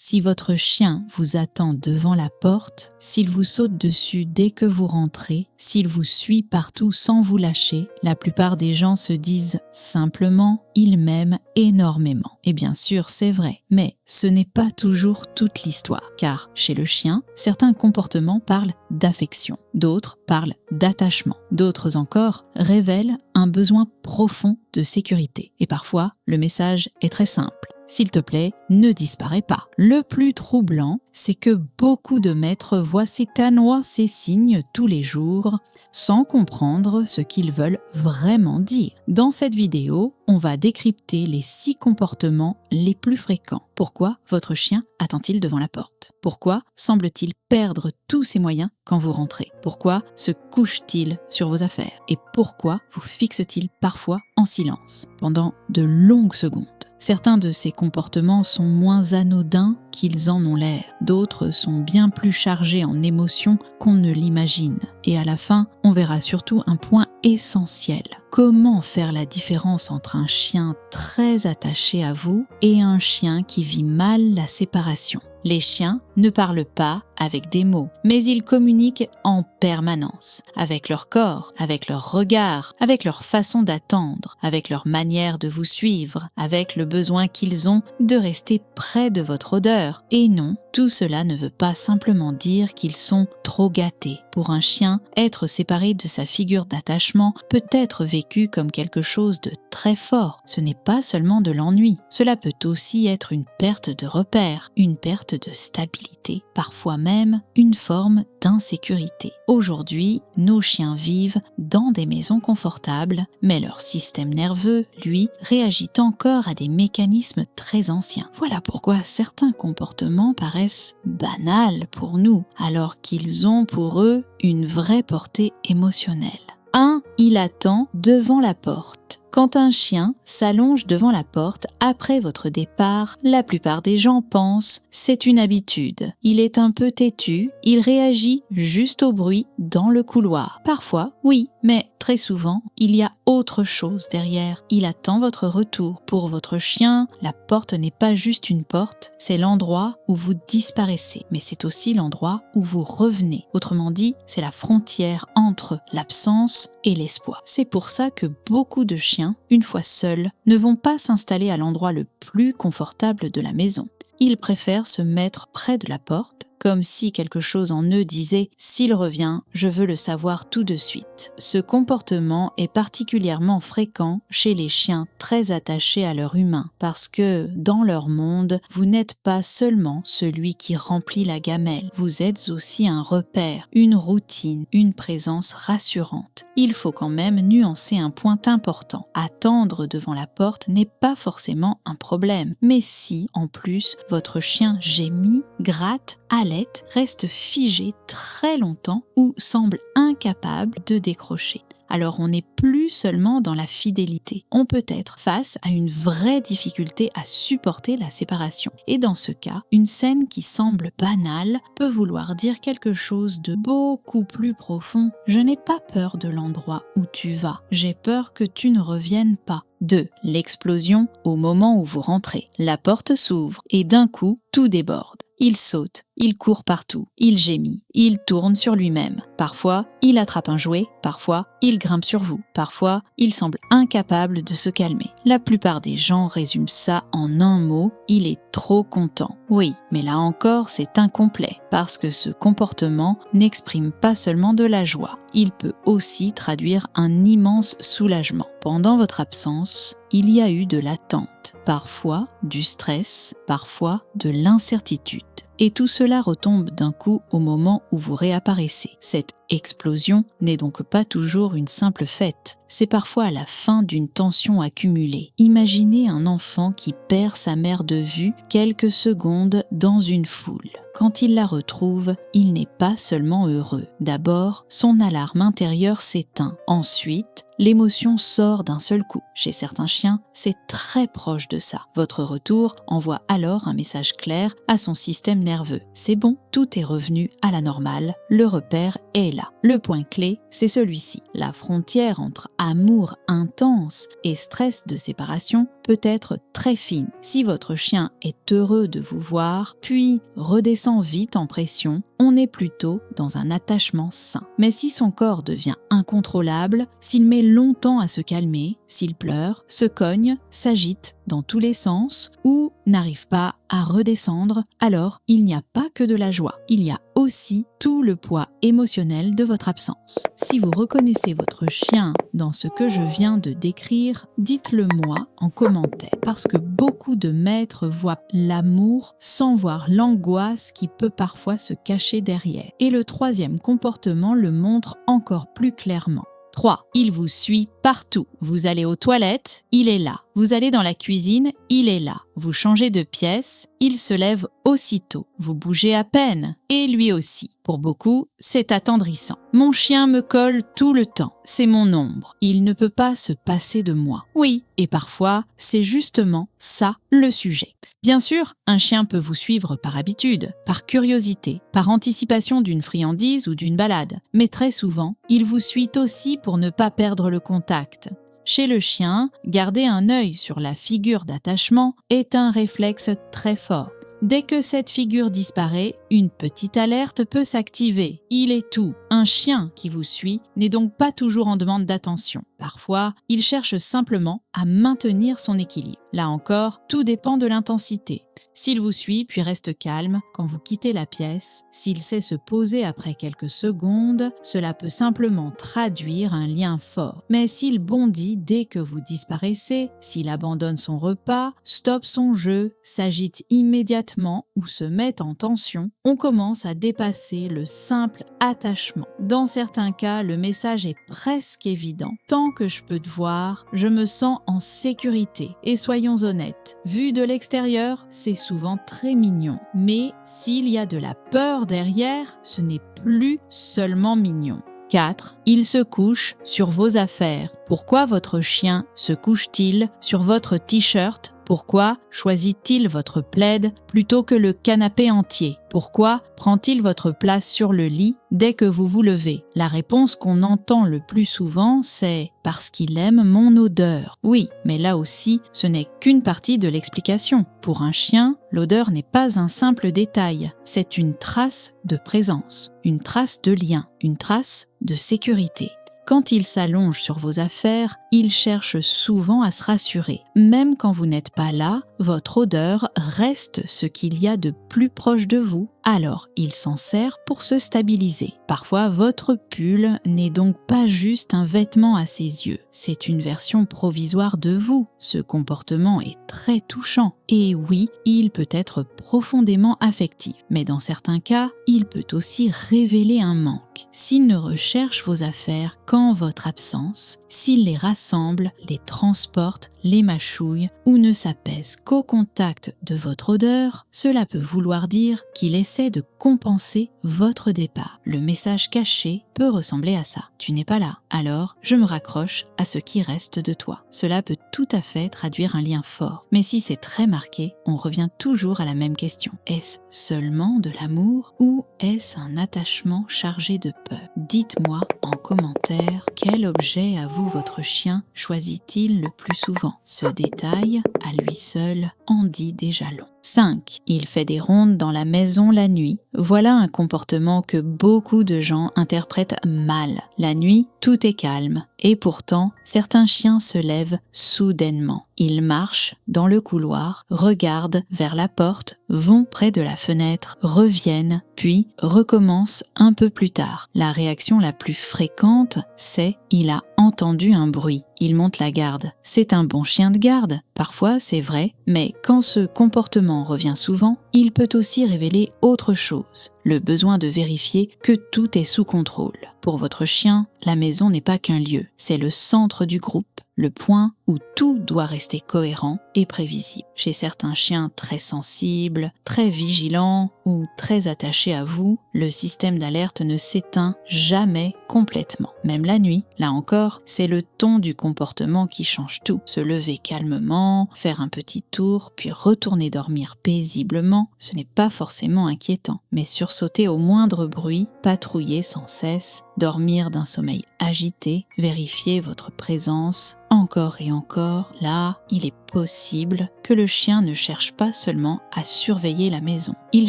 Si votre chien vous attend devant la porte, s'il vous saute dessus dès que vous rentrez, s'il vous suit partout sans vous lâcher, la plupart des gens se disent simplement « il m'aime énormément ». Et bien sûr, c'est vrai, mais ce n'est pas toujours toute l'histoire, car chez le chien, certains comportements parlent d'affection, d'autres parlent d'attachement, d'autres encore révèlent un besoin profond de sécurité. Et parfois, le message est très simple. S'il te plaît, ne disparais pas. Le plus troublant, c'est que beaucoup de maîtres voient ces tanois, ces signes tous les jours, sans comprendre ce qu'ils veulent vraiment dire. Dans cette vidéo, on va décrypter les 6 comportements les plus fréquents. Pourquoi votre chien attend-il devant la porte? Pourquoi semble-t-il perdre tous ses moyens quand vous rentrez? Pourquoi se couche-t-il sur vos affaires? Et pourquoi vous fixe-t-il parfois en silence pendant de longues secondes? Certains de ces comportements sont moins anodins qu'ils en ont l'air. D'autres sont bien plus chargés en émotions qu'on ne l'imagine. Et à la fin, on verra surtout un point essentiel. Comment faire la différence entre un chien très attaché à vous et un chien qui vit mal la séparation? Les chiens ne parlent pas avec des mots, mais ils communiquent en permanence, avec leur corps, avec leur regard, avec leur façon d'attendre, avec leur manière de vous suivre, avec le besoin qu'ils ont de rester près de votre odeur. Et non, tout cela ne veut pas simplement dire qu'ils sont trop gâtés. Pour un chien, être séparé de sa figure d'attachement peut être vécu comme quelque chose de très fort. Ce n'est pas seulement de l'ennui. Cela peut aussi être une perte de repère, une perte de stabilité, parfois même une forme d'insécurité. Aujourd'hui, nos chiens vivent dans des maisons confortables, mais leur système nerveux, lui, réagit encore à des mécanismes très anciens. Voilà pourquoi certains comportements paraissent banals pour nous, alors qu'ils ont pour eux une vraie portée émotionnelle. 1. Il attend devant la porte. Quand un chien s'allonge devant la porte après votre départ, la plupart des gens pensent c'est une habitude. Il est un peu têtu, il réagit juste au bruit dans le couloir. Parfois, oui, mais très souvent, il y a autre chose derrière. Il attend votre retour. Pour votre chien, la porte n'est pas juste une porte, c'est l'endroit où vous disparaissez, mais c'est aussi l'endroit où vous revenez. Autrement dit, c'est la frontière entre l'absence et l'espoir. C'est pour ça que beaucoup de chiens, une fois seuls, ne vont pas s'installer à l'endroit le plus confortable de la maison. Ils préfèrent se mettre près de la porte, comme si quelque chose en eux disait « s'il revient, je veux le savoir tout de suite ». Ce comportement est particulièrement fréquent chez les chiens très attachés à leur humain, parce que, dans leur monde, vous n'êtes pas seulement celui qui remplit la gamelle, vous êtes aussi un repère, une routine, une présence rassurante. Il faut quand même nuancer un point important. Attendre devant la porte n'est pas forcément un problème, mais si, en plus, votre chien gémit, gratte, halète, reste figé très longtemps ou semble incapable de décrocher. Alors on n'est plus seulement dans la fidélité, on peut être face à une vraie difficulté à supporter la séparation. Et dans ce cas, une scène qui semble banale peut vouloir dire quelque chose de beaucoup plus profond. Je n'ai pas peur de l'endroit où tu vas, j'ai peur que tu ne reviennes pas. 2. L'explosion au moment où vous rentrez. La porte s'ouvre et d'un coup, tout déborde. Il saute, il court partout, il gémit, il tourne sur lui-même. Parfois, il attrape un jouet, parfois, il grimpe sur vous. Parfois, il semble incapable de se calmer. La plupart des gens résument ça en un mot, il est trop content. Oui, mais là encore, c'est incomplet, parce que ce comportement n'exprime pas seulement de la joie. Il peut aussi traduire un immense soulagement. Pendant votre absence, il y a eu de l'attente, parfois du stress, parfois de l'incertitude. Et tout cela retombe d'un coup au moment où vous réapparaissez. Cette explosion n'est donc pas toujours une simple fête, c'est parfois à la fin d'une tension accumulée. Imaginez un enfant qui perd sa mère de vue quelques secondes dans une foule. Quand il la retrouve, il n'est pas seulement heureux. D'abord, son alarme intérieure s'éteint. Ensuite, l'émotion sort d'un seul coup. Chez certains chiens, c'est très proche de ça. Votre retour envoie alors un message clair à son système nerveux. C'est bon, tout est revenu à la normale, le repère est là. Le point clé, c'est celui-ci. La frontière entre amour intense et stress de séparation peut être très fine. Si votre chien est heureux de vous voir, puis redescend vite en pression, on est plutôt dans un attachement sain. Mais si son corps devient incontrôlable, s'il met longtemps à se calmer, s'il pleure, se cogne, s'agite dans tous les sens ou n'arrive pas à redescendre, alors il n'y a pas que de la joie, il y a aussi tout le poids émotionnel de votre absence. Si vous reconnaissez votre chien dans ce que je viens de décrire, dites-le moi en commentaire, parce que beaucoup de maîtres voient l'amour sans voir l'angoisse qui peut parfois se cacher derrière. Et le troisième comportement le montre encore plus clairement. 3. Il vous suit partout. Vous allez aux toilettes, il est là. Vous allez dans la cuisine, il est là. Vous changez de pièce, il se lève aussitôt. Vous bougez à peine, et lui aussi. Pour beaucoup, c'est attendrissant. Mon chien me colle tout le temps. C'est mon ombre. Il ne peut pas se passer de moi. Oui, et parfois, c'est justement ça le sujet. Bien sûr, un chien peut vous suivre par habitude, par curiosité, par anticipation d'une friandise ou d'une balade, mais très souvent, il vous suit aussi pour ne pas perdre le contact. Chez le chien, garder un œil sur la figure d'attachement est un réflexe très fort. Dès que cette figure disparaît, une petite alerte peut s'activer. Il est tout. Un chien qui vous suit n'est donc pas toujours en demande d'attention. Parfois, il cherche simplement à maintenir son équilibre. Là encore, tout dépend de l'intensité. S'il vous suit puis reste calme quand vous quittez la pièce, s'il sait se poser après quelques secondes, cela peut simplement traduire un lien fort. Mais s'il bondit dès que vous disparaissez, s'il abandonne son repas, stoppe son jeu, s'agite immédiatement ou se met en tension, on commence à dépasser le simple attachement. Dans certains cas, le message est presque évident. Tant que je peux te voir, je me sens en sécurité. Et soyons honnêtes, vu de l'extérieur, c'est souvent très mignon. Mais s'il y a de la peur derrière, ce n'est plus seulement mignon. 4. Il se couche sur vos affaires. Pourquoi votre chien se couche-t-il sur votre t-shirt? Pourquoi choisit-il votre plaid plutôt que le canapé entier? Pourquoi prend-il votre place sur le lit dès que vous vous levez? La réponse qu'on entend le plus souvent, c'est « parce qu'il aime mon odeur ». Oui, mais là aussi, ce n'est qu'une partie de l'explication. Pour un chien, l'odeur n'est pas un simple détail, c'est une trace de présence, une trace de lien, une trace de sécurité. Quand il s'allonge sur vos affaires, il cherche souvent à se rassurer. Même quand vous n'êtes pas là, votre odeur reste ce qu'il y a de plus proche de vous. Alors, il s'en sert pour se stabiliser. Parfois, votre pull n'est donc pas juste un vêtement à ses yeux. C'est une version provisoire de vous. Ce comportement est très touchant. Et oui, il peut être profondément affectif. Mais dans certains cas, il peut aussi révéler un manque. S'il ne recherche vos affaires qu'en votre absence, s'il les rassemble, les transporte, les mâchouille ou ne s'apaise qu'au contact de votre odeur, cela peut vouloir dire qu'il essaie de compenser votre départ. Le message caché peut ressembler à ça. Tu n'es pas là, alors je me raccroche à ce qui reste de toi. Cela peut tout à fait traduire un lien fort. Mais si c'est très marqué, on revient toujours à la même question. Est-ce seulement de l'amour ou est-ce un attachement chargé de peur? Dites-moi en commentaire quel objet à vous votre chien choisit-il le plus souvent. Ce détail, à lui seul, en dit déjà long. 5. Il fait des rondes dans la maison la nuit. Voilà un comportement que beaucoup de gens interprètent mal. La nuit, tout est calme. Et pourtant, certains chiens se lèvent soudainement. Ils marchent dans le couloir, regardent vers la porte, vont près de la fenêtre, reviennent, puis recommencent un peu plus tard. La réaction la plus fréquente, c'est « il a entendu un bruit ». Il monte la garde. C'est un bon chien de garde. Parfois, c'est vrai, mais quand ce comportement revient souvent, il peut aussi révéler autre chose. Le besoin de vérifier que tout est sous contrôle. Pour votre chien, la maison n'est pas qu'un lieu, c'est le centre du groupe, le point où tout doit rester cohérent et prévisible. Chez certains chiens très sensibles, très vigilants ou très attachés à vous, le système d'alerte ne s'éteint jamais complètement. Même la nuit, là encore, c'est le ton du comportement qui change tout. Se lever calmement, faire un petit tour, puis retourner dormir paisiblement, ce n'est pas forcément inquiétant. Mais sursauter au moindre bruit, patrouiller sans cesse, dormir d'un sommeil agité, vérifier votre présence, encore et encore, là, il est possible que le chien ne cherche pas seulement à surveiller la maison. Il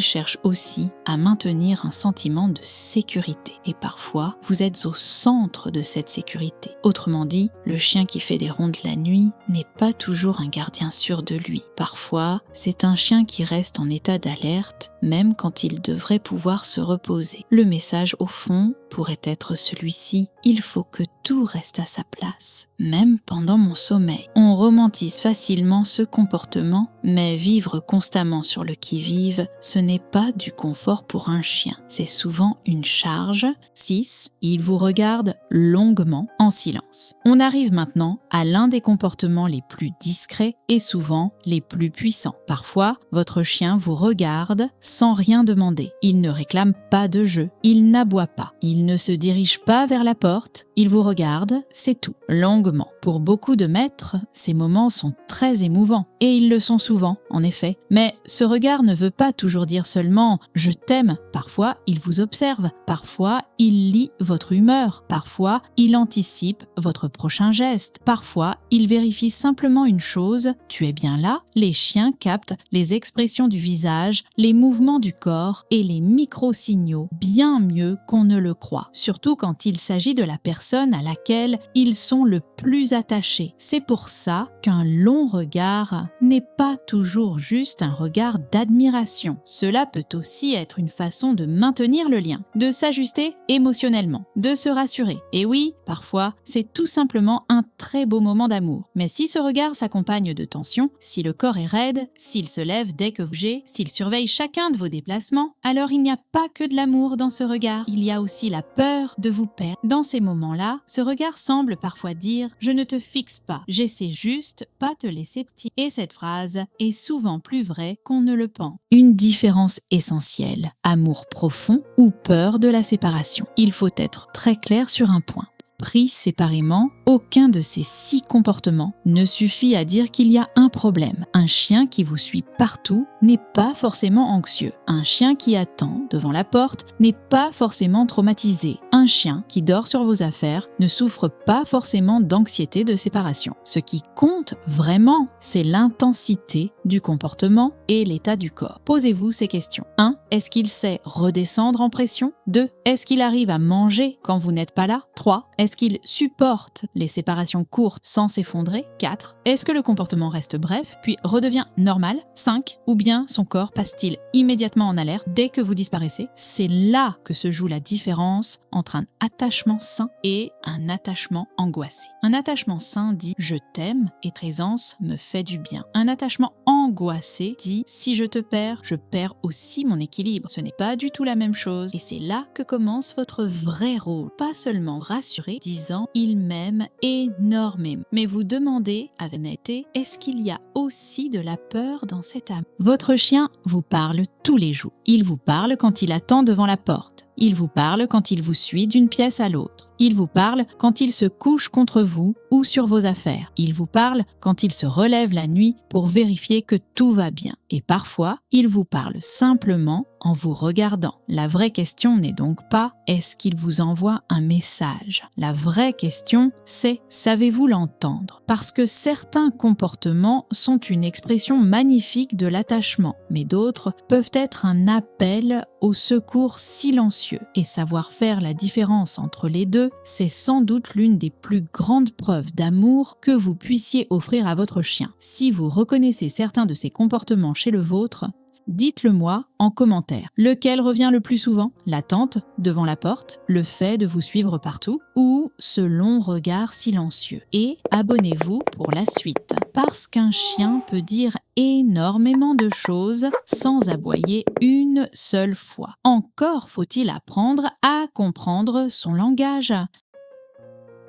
cherche aussi à maintenir un sentiment de sécurité. Et parfois, vous êtes au centre de cette sécurité. Autrement dit, le chien qui fait des rondes la nuit n'est pas toujours un gardien sûr de lui. Parfois, c'est un chien qui reste en état d'alerte, même quand il devrait pouvoir se reposer. Le message, au fond, pourrait être celui-ci: il faut que tout reste à sa place, même pendant mon sommeil. On romantise facilement ce comportement, mais vivre constamment sur le qui-vive, ce n'est pas du confort pour un chien. C'est souvent une charge. 6. Il vous regarde longuement en silence. On arrive maintenant à l'un des comportements les plus discrets et souvent les plus puissants. Parfois, votre chien vous regarde sans rien demander. Il ne réclame pas de jeu, il n'aboie pas, il ne se dirige pas vers la porte, il vous regarde, c'est tout, longuement. Pour beaucoup de maîtres, ces moments sont très émouvants, et ils le sont souvent, en effet. Mais ce regard ne veut pas toujours dire seulement « je t'aime ». Parfois, il vous observe, parfois, il lit votre humeur, parfois, il anticipe votre prochain geste, parfois, il vérifie simplement une chose « tu es bien là ». Les chiens captent les expressions du visage, les mouvements du corps et les micro-signaux bien mieux qu'on ne le croit, surtout quand il s'agit de la personne à laquelle ils sont le plus attachés. C'est pour ça qu'un long regard n'est pas toujours juste un regard d'admiration. Cela peut aussi être une façon de maintenir le lien, de s'ajuster émotionnellement, de se rassurer. Et oui, parfois, c'est tout simplement un très beau moment d'amour. Mais si ce regard s'accompagne de tension, si le corps est raide, s'il se lève dès que vous bougez, s'il surveille chacun de vos déplacements, alors il n'y a pas que de l'amour dans ce regard. Il y a aussi la peur de vous perdre. Dans ces moments-là, ce regard semble parfois dire « je ne te fixe pas, j'essaie juste pas te laisser petit ». Et cette phrase est souvent plus vraie qu'on ne le pense. Une différence essentielle, amour profond ou peur de la séparation. Il faut être très clair sur un point. Pris séparément, aucun de ces 6 comportements ne suffit à dire qu'il y a un problème. Un chien qui vous suit partout n'est pas forcément anxieux. Un chien qui attend devant la porte n'est pas forcément traumatisé. Un chien qui dort sur vos affaires ne souffre pas forcément d'anxiété de séparation. Ce qui compte vraiment, c'est l'intensité du comportement et l'état du corps. Posez-vous ces questions. 1. Est-ce qu'il sait redescendre en pression? 2. Est-ce qu'il arrive à manger quand vous n'êtes pas là? 3. Est-ce qu'il supporte les séparations courtes sans s'effondrer? 4. Est-ce que le comportement reste bref, puis redevient normal? 5. Ou bien son corps passe-t-il immédiatement en alerte dès que vous disparaissez? C'est là que se joue la différence entre un attachement sain et un attachement angoissé. Un attachement sain dit « je t'aime et ta présence me fait du bien ». Un attachement angoissé dit « si je te perds, je perds aussi mon équilibre ». Ce n'est pas du tout la même chose et c'est là que commence votre vrai rôle. Pas seulement rassurer, disant « il m'aime énormément ». Mais vous demandez avec honnêteté, est-ce qu'il y a aussi de la peur dans cet amour? Votre chien vous parle tous les jours. Il vous parle quand il attend devant la porte. Il vous parle quand il vous suit d'une pièce à l'autre. Il vous parle quand il se couche contre vous ou sur vos affaires. Il vous parle quand il se relève la nuit pour vérifier que tout va bien. Et parfois, il vous parle simplement en vous regardant. La vraie question n'est donc pas « est-ce qu'il vous envoie un message ?» La vraie question, c'est « savez-vous l'entendre ?» Parce que certains comportements sont une expression magnifique de l'attachement, mais d'autres peuvent être un appel au secours silencieux. Et savoir faire la différence entre les deux, c'est sans doute l'une des plus grandes preuves d'amour que vous puissiez offrir à votre chien. Si vous reconnaissez certains de ces comportements chez le vôtre, dites-le moi en commentaire. Lequel revient le plus souvent? L'attente devant la porte, le fait de vous suivre partout ou ce long regard silencieux? Et abonnez-vous pour la suite. Parce qu'un chien peut dire énormément de choses sans aboyer une seule fois. Encore faut-il apprendre à comprendre son langage.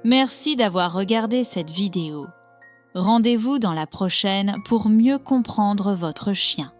Merci d'avoir regardé cette vidéo. Rendez-vous dans la prochaine pour mieux comprendre votre chien.